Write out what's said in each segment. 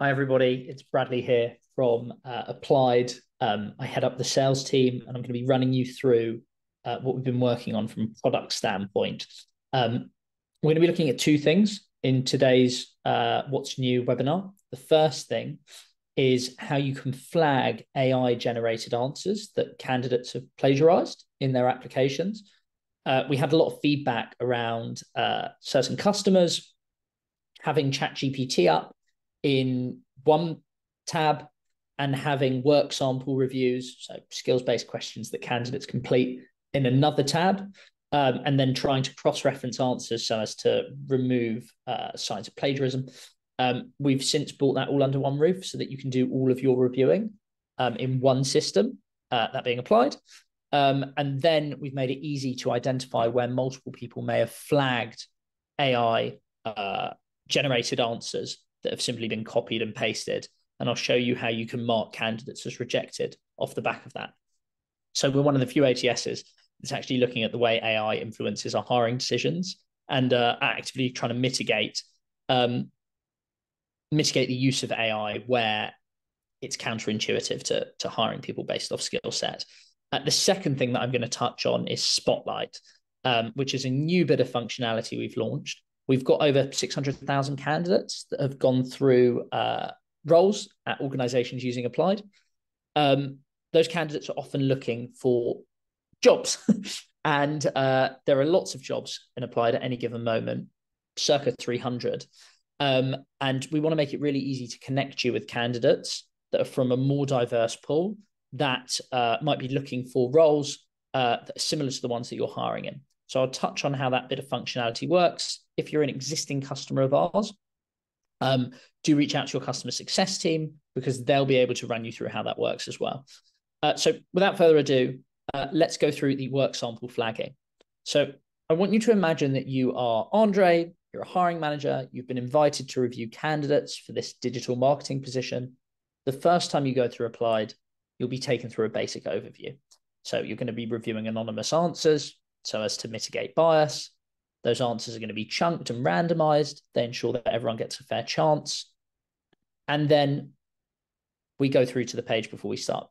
Hi, everybody. It's Bradley here from Applied. I head up the sales team, and I'm going to be running you through what we've been working on from a product standpoint. We're going to be looking at two things in today's What's New webinar. The first thing is how you can flag AI-generated answers that candidates have plagiarized in their applications. We had a lot of feedback around certain customers having Chat GPT up in one tab and having work sample reviews, so skills-based questions that candidates complete, in another tab, and then trying to cross-reference answers so as to remove signs of plagiarism. We've since brought that all under one roof so that you can do all of your reviewing in one system, that being Applied. And then we've made it easy to identify where multiple people may have flagged AI generated answers that have simply been copied and pasted. And I'll show you how you can mark candidates as rejected off the back of that. So we're one of the few ATSs that's actually looking at the way AI influences our hiring decisions and actively trying to mitigate the use of AI where it's counterintuitive to hiring people based off skill set. The second thing that I'm going to touch on is Spotlight, which is a new bit of functionality we've launched. We've got over 600,000 candidates that have gone through roles at organizations using Applied. Those candidates are often looking for jobs. And there are lots of jobs in Applied at any given moment, circa 300. And we want to make it really easy to connect you with candidates that are from a more diverse pool that might be looking for roles that are similar to the ones that you're hiring in. So I'll touch on how that bit of functionality works. If you're an existing customer of ours, do reach out to your customer success team because they'll be able to run you through how that works as well. So without further ado, let's go through the work sample flagging. So I want you to imagine that you are Andre, you're a hiring manager, you've been invited to review candidates for this digital marketing position. The first time you go through Applied, you'll be taken through a basic overview. So you're going to be reviewing anonymous answers so as to mitigate bias. Those answers are going to be chunked and randomized. They ensure that everyone gets a fair chance. And then we go through to the page before we start.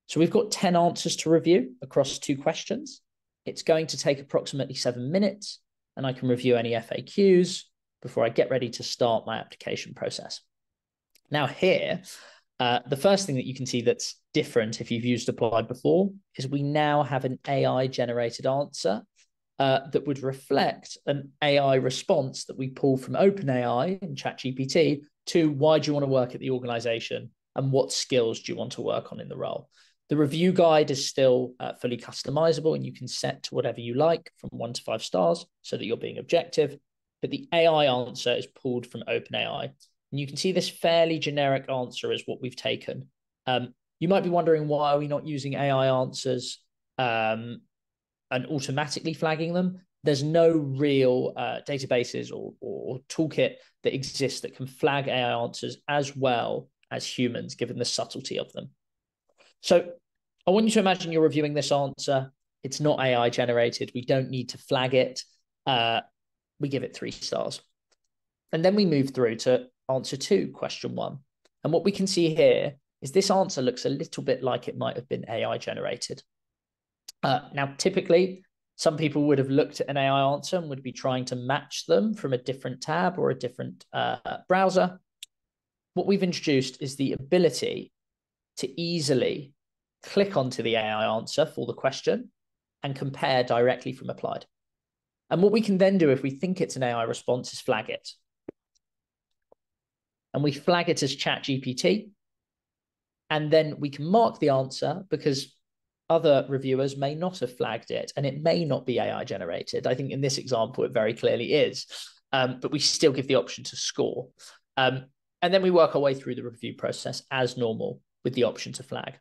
So we've got 10 answers to review across 2 questions. It's going to take approximately 7 minutes, and I can review any FAQs before I get ready to start my application process. Now here, the first thing that you can see that's different if you've used Applied before is we now have an AI-generated answer that would reflect an AI response that we pull from OpenAI and Chat GPT to why do you want to work at the organization and what skills do you want to work on in the role. The review guide is still fully customizable and you can set to whatever you like from 1 to 5 stars so that you're being objective. But the AI answer is pulled from OpenAI. And you can see this fairly generic answer is what we've taken. You might be wondering, why are we not using AI answers and automatically flagging them? There's no real databases or toolkit that exists that can flag AI answers as well as humans, given the subtlety of them. So I want you to imagine you're reviewing this answer. It's not AI generated. We don't need to flag it. We give it 3 stars. And then we move through to answer 2, question 1. And what we can see here is this answer looks a little bit like it might have been AI generated. Now, typically, some people would have looked at an AI answer and would be trying to match them from a different tab or a different browser. What we've introduced is the ability to easily click onto the AI answer for the question and compare directly from Applied. And what we can then do if we think it's an AI response is flag it. And we flag it as Chat GPT. And then we can mark the answer because other reviewers may not have flagged it and it may not be AI generated. I think in this example, it very clearly is, but we still give the option to score. And then we work our way through the review process as normal with the option to flag.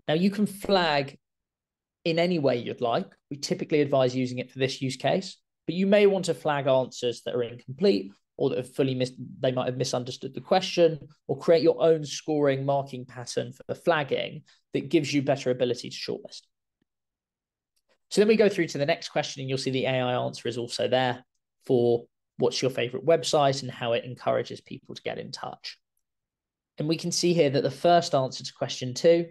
Now you can flag in any way you'd like. We typically advise using it for this use case, but you may want to flag answers that are incomplete or that have they might have misunderstood the question, or create your own scoring marking pattern for the flagging that gives you better ability to shortlist. So then we go through to the next question and you'll see the AI answer is also there for what's your favorite website and how it encourages people to get in touch. And we can see here that the first answer to question 2,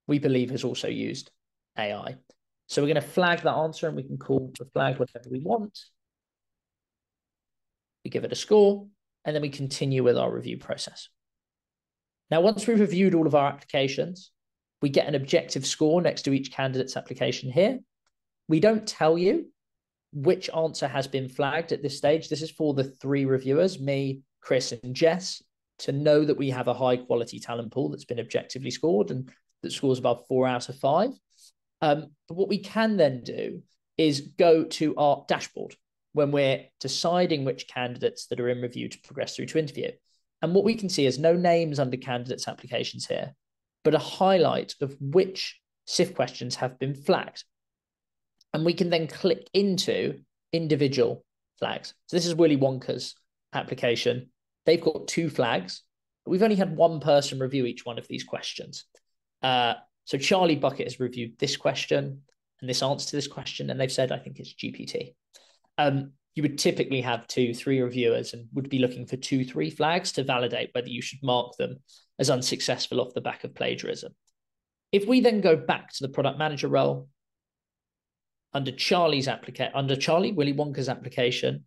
we believe has also used AI. So we're going to flag that answer, and we can call the flag whatever we want. We give it a score, and then we continue with our review process. Now, once we've reviewed all of our applications, we get an objective score next to each candidate's application here. We don't tell you which answer has been flagged at this stage. This is for the 3 reviewers, me, Chris, and Jess, to know that we have a high quality talent pool that's been objectively scored and that scores above 4 out of 5. But what we can then do is go to our dashboard when we're deciding which candidates that are in review to progress through to interview. And what we can see is no names under candidates' applications here, but a highlight of which SIF questions have been flagged. And we can then click into individual flags. So this is Willy Wonka's application. They've got 2 flags, but we've only had 1 person review each one of these questions. So Charlie Bucket has reviewed this question and this answer to this question, and they've said, I think it's GPT. You would typically have 2-3 reviewers and would be looking for 2-3 flags to validate whether you should mark them as unsuccessful off the back of plagiarism. If we then go back to the product manager role, under Willy Wonka's application,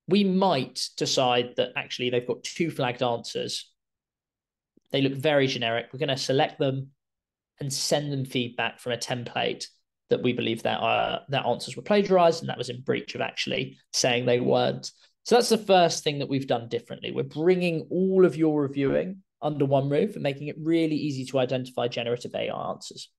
we might decide that actually they've got 2 flagged answers. They look very generic. We're going to select them and send them feedback from a template that we believe that answers were plagiarized and that was in breach of actually saying they weren't. So that's the first thing that we've done differently. We're bringing all of your reviewing under one roof and making it really easy to identify generative AI answers.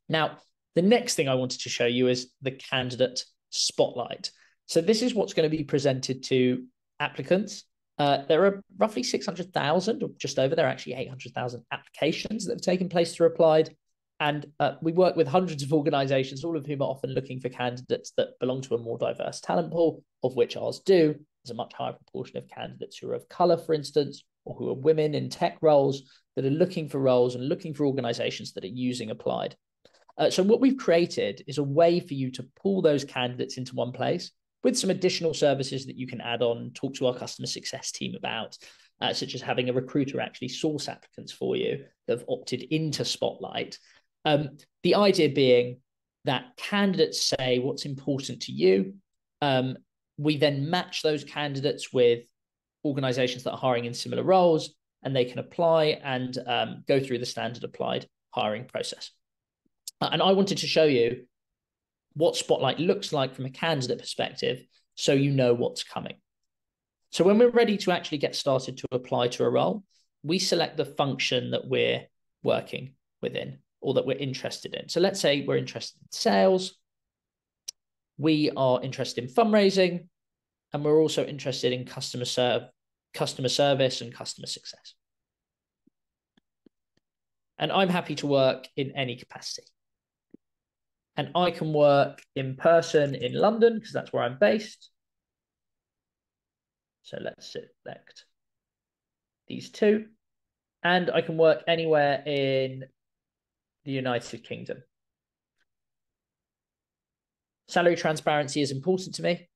Now, the next thing I wanted to show you is the candidate spotlight. So this is what's going to be presented to applicants. There are roughly 600,000, or just over, there are actually 800,000 applications that have taken place through Applied. And we work with hundreds of organizations, all of whom are often looking for candidates that belong to a more diverse talent pool, of which ours do. There's a much higher proportion of candidates who are of color, for instance, or who are women in tech roles that are looking for roles and looking for organizations that are using Applied. So what we've created is a way for you to pull those candidates into one place with some additional services that you can add on, talk to our customer success team about, such as having a recruiter actually source applicants for you that have opted into Spotlight. The idea being that candidates say what's important to you. We then match those candidates with organizations that are hiring in similar roles, and they can apply and go through the standard Applied hiring process. And I wanted to show you what Spotlight looks like from a candidate perspective so you know what's coming. So when we're ready to actually get started to apply to a role, we select the function that we're working within or that we're interested in. So let's say we're interested in sales, we are interested in fundraising, and we're also interested in customer service and customer success. And I'm happy to work in any capacity. And I can work in person in London because that's where I'm based. So let's select these 2. And I can work anywhere in the United Kingdom. Salary transparency is important to me.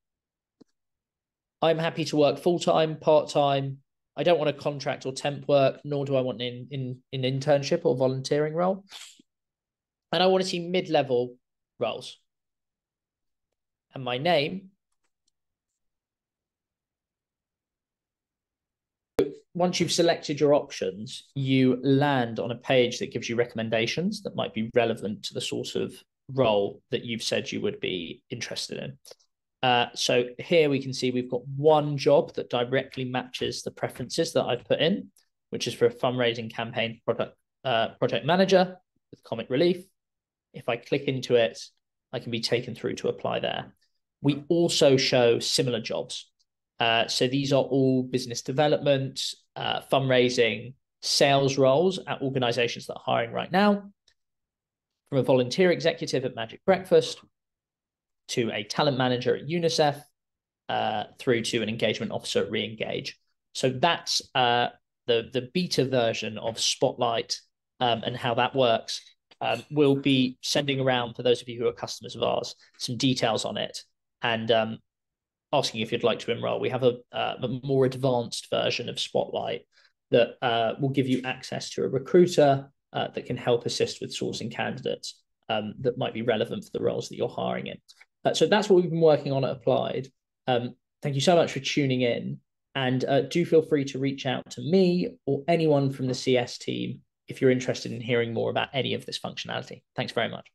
I'm happy to work full-time, part-time. I don't want a contract or temp work, nor do I want an internship or volunteering role. And I want to see mid-level roles. And my name, once you've selected your options, you land on a page that gives you recommendations that might be relevant to the sort of role that you've said you would be interested in. So here we can see we've got one job that directly matches the preferences that I've put in, which is for a fundraising campaign project manager with comic relief. If I click into it, I can be taken through to apply there. We also show similar jobs. So these are all business development, fundraising, sales roles at organizations that are hiring right now, from a volunteer executive at Magic Breakfast to a talent manager at UNICEF, through to an engagement officer at Reengage. So that's the beta version of Spotlight and how that works. We'll be sending around, for those of you who are customers of ours, some details on it and asking if you'd like to enroll. We have a more advanced version of Spotlight that will give you access to a recruiter that can help assist with sourcing candidates that might be relevant for the roles that you're hiring in. So that's what we've been working on at Applied. Thank you so much for tuning in. And do feel free to reach out to me or anyone from the CS team if you're interested in hearing more about any of this functionality. Thanks very much.